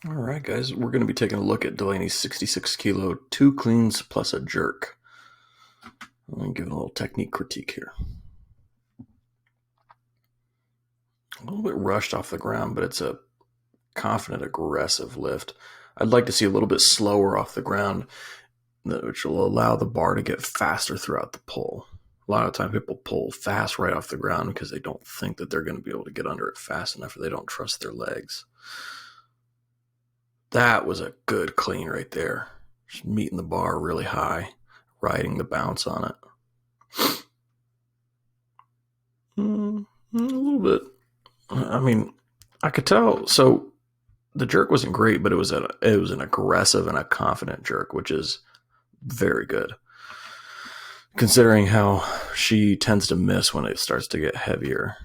All right, guys, we're going to be taking a look at Delaney's 66 kilo, 2 cleans plus a jerk. Let me give it a little technique critique here. A little bit rushed off the ground, but it's a confident, aggressive lift. I'd like to see a little bit slower off the ground, which will allow the bar to get faster throughout the pull. A lot of time people pull fast right off the ground because they don't think that they're going to be able to get under it fast enough, or they don't trust their legs. That was a good clean right there. Just meeting the bar really high, riding the bounce on it. A little bit. I mean, I could tell. So the jerk wasn't great, but it was an aggressive and a confident jerk, which is very good, considering how she tends to miss when it starts to get heavier,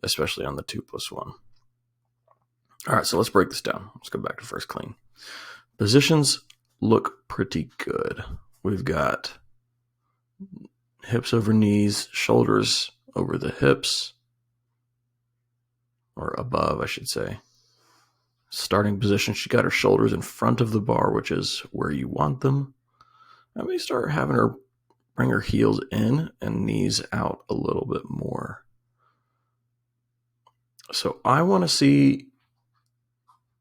especially on the 2+1. All right, so let's break this down. Let's go back to first clean. Positions look pretty good. We've got hips over knees, shoulders over the hips, or above, I should say. Starting position, she got her shoulders in front of the bar, which is where you want them. Let me start having her bring her heels in and knees out a little bit more. So I want to see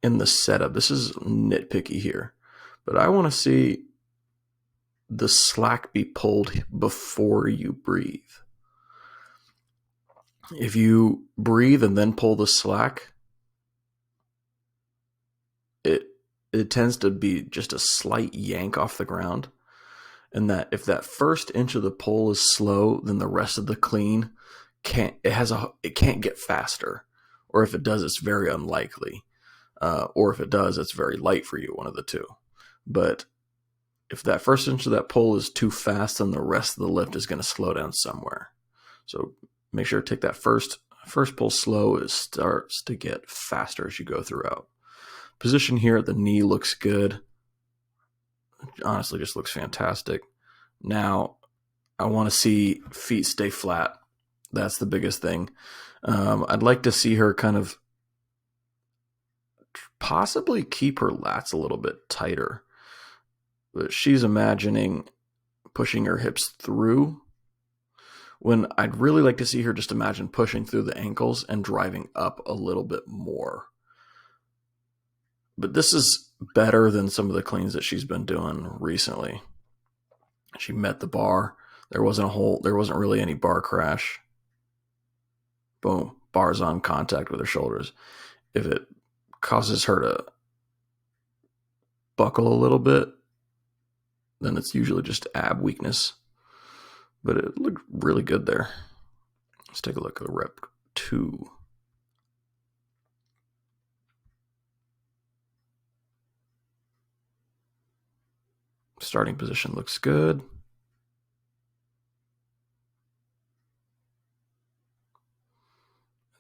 in the setup, this is nitpicky here, but I want to see the slack be pulled before you breathe. If you breathe and then pull the slack, it tends to be just a slight yank off the ground. And that if that first inch of the pull is slow, then the rest of the clean can't get faster. Or if it does, it's very unlikely. Or if it does, it's very light for you, one of the two. But if that first inch of that pull is too fast, then the rest of the lift is going to slow down somewhere. So make sure to take that first pull slow. It starts to get faster as you go throughout. Position here at the knee looks good. Honestly, just looks fantastic. Now, I want to see feet stay flat. That's the biggest thing. I'd like to see her kind of possibly keep her lats a little bit tighter. But she's imagining pushing her hips through, when I'd really like to see her just imagine pushing through the ankles and driving up a little bit more. But this is better than some of the cleans that she's been doing recently. She met the bar. There wasn't really any bar crash. Boom, bar's on contact with her shoulders. If it causes her to buckle a little bit, then it's usually just ab weakness. But it looked really good there. Let's take a look at the rep 2. Starting position looks good. And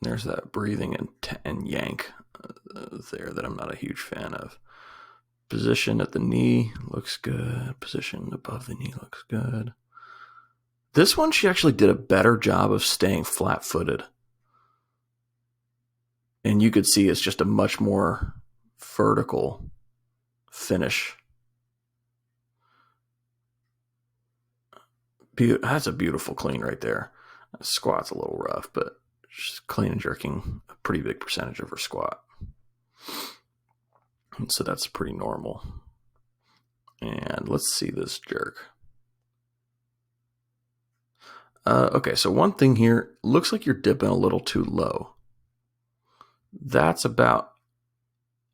there's that breathing and yank there that I'm not a huge fan of. Position at the knee looks good. Position above the knee looks good. This one, she actually did a better job of staying flat-footed. And you could see it's just a much more vertical finish. That's a beautiful clean right there. Squat's a little rough, but she's clean and jerking a pretty big percentage of her squat. And so that's pretty normal. And let's see this jerk. Okay, so one thing here, looks like you're dipping a little too low. That's about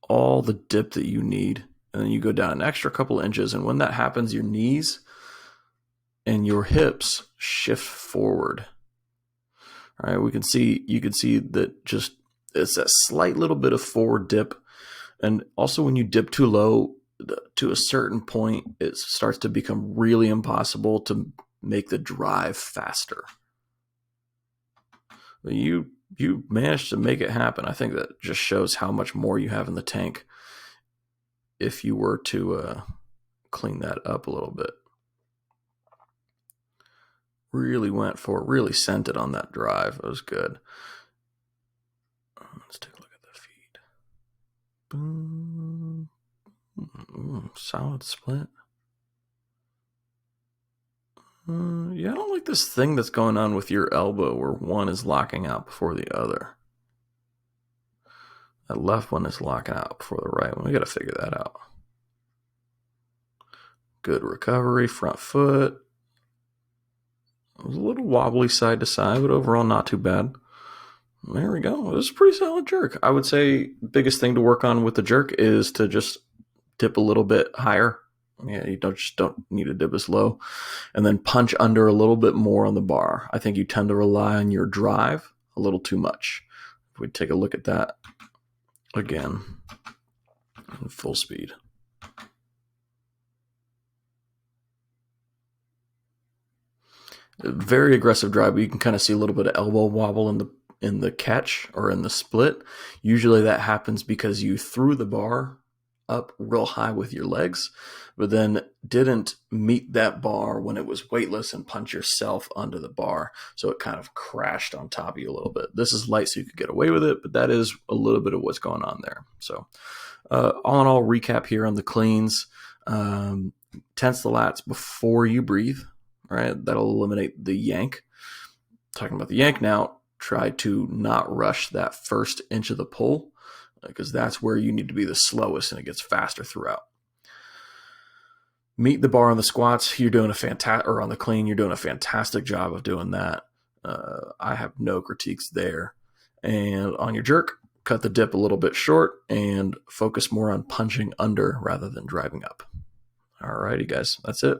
all the dip that you need. And then you go down an extra couple inches, and when that happens, your knees and your hips shift forward. All right, you can see that just it's a slight little bit of forward dip. And also when you dip too low to a certain point, it starts to become really impossible to make the drive faster. You managed to make it happen. I think that just shows how much more you have in the tank if you were to clean that up a little bit. Really sent it on that drive. It was good. Let's take a look at the feet. Boom. solid split. Yeah, I don't like this thing that's going on with your elbow where one is locking out before the other. That left one is locking out before the right one. We got to figure that out. Good recovery, front foot. It was a little wobbly side to side, but overall not too bad. There we go. It was a pretty solid jerk. I would say biggest thing to work on with the jerk is to just dip a little bit higher. Yeah, you don't need to dip as low. And then punch under a little bit more on the bar. I think you tend to rely on your drive a little too much. If we take a look at that again, full speed. Very aggressive drive, but you can kind of see a little bit of elbow wobble in the catch or in the split. Usually that happens because you threw the bar up real high with your legs, but then didn't meet that bar when it was weightless and punch yourself under the bar. So it kind of crashed on top of you a little bit. This is light, so you could get away with it, but that is a little bit of what's going on there. So all in all, recap here on the cleans. Tense the lats before you breathe. All right, that'll eliminate the yank. Talking about the yank now, try to not rush that first inch of the pull because that's where you need to be the slowest and it gets faster throughout. Meet the bar on the squats. You're doing a fantastic, or on the clean, you're doing a fantastic job of doing that. I have no critiques there. And on your jerk, cut the dip a little bit short and focus more on punching under rather than driving up. All righty, guys, that's it.